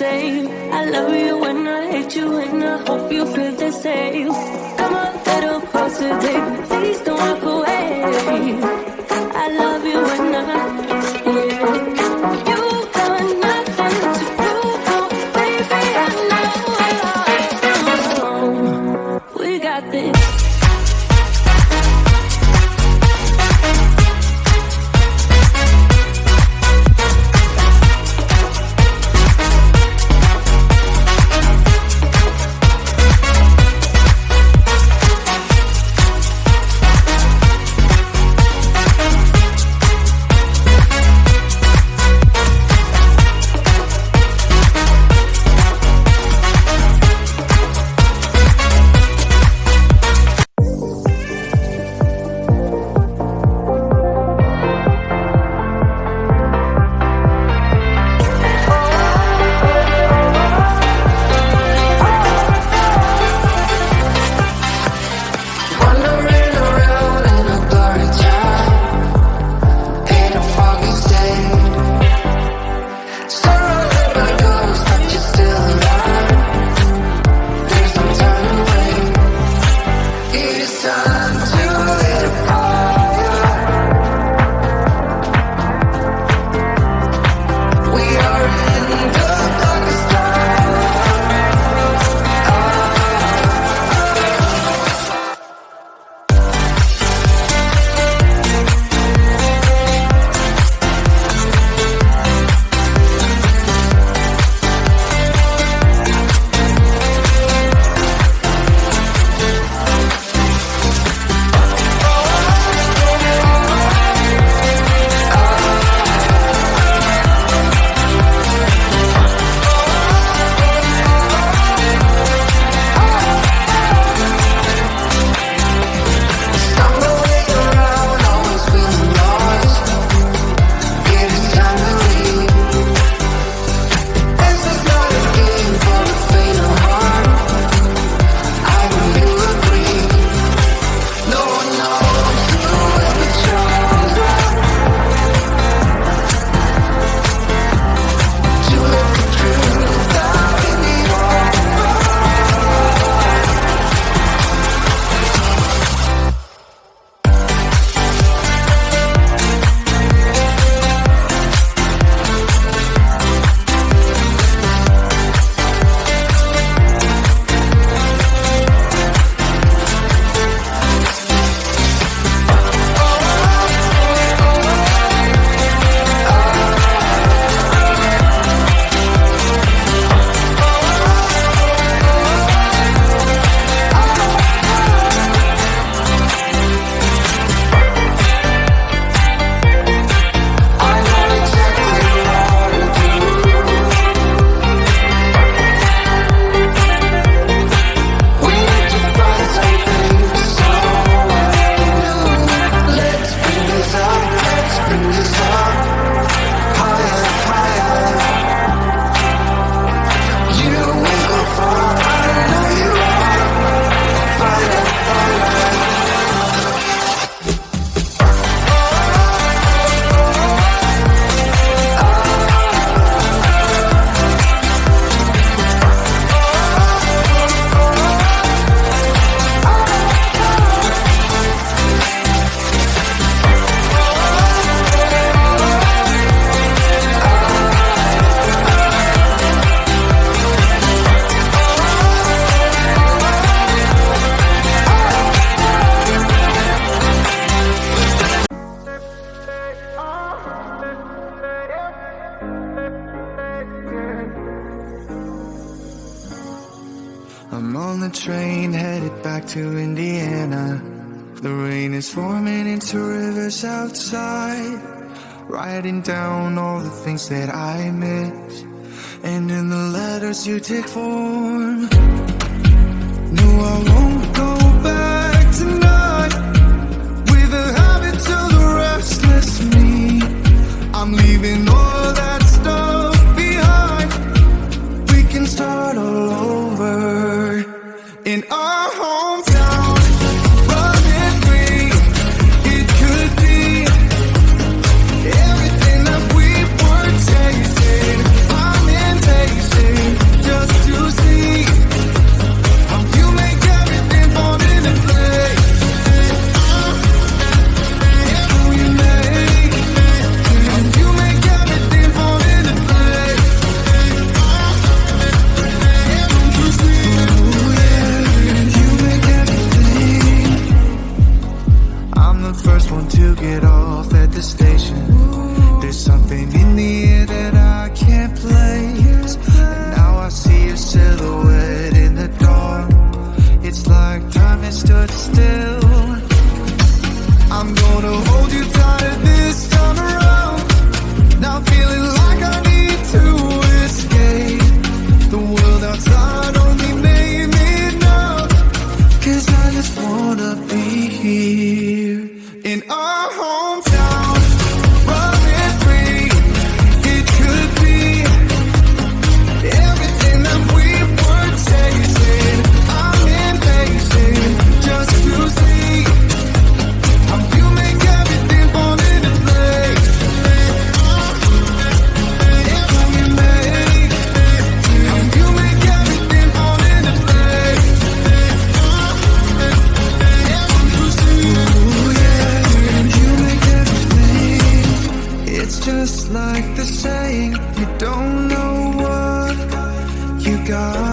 same. I love you and I hate you and I hope you feel the same. Come a little closer, baby, please don't walk away. I love you and you got nothing to prove, oh, baby, I know. We got this. I'm on the train headed back to Indiana. The rain is forming into rivers outside, writing down all the things that I miss, and in the letters you take form. No, I won't go back tonight with the habits of the restless me. I'm leaving all that stuff behind. We can start all over in our hometown, running free. It could be everything that we were tasting, I'm in tasting. the station. There's something in the air that I can't place. And now I see a silhouette in the dark. It's like time has stood still. I'm gonna hold you tighter this time around. Now feeling like I need to escape. The world outside only made me numb. 'Cause I just wanna be here in our hometown, running free. It could be everything that we were chasing. I'm impatient just to see how you make everything fall into place. How you make everything fall into place. Ooh, yeah, you make everything. It's just like the saying, you don't know what you got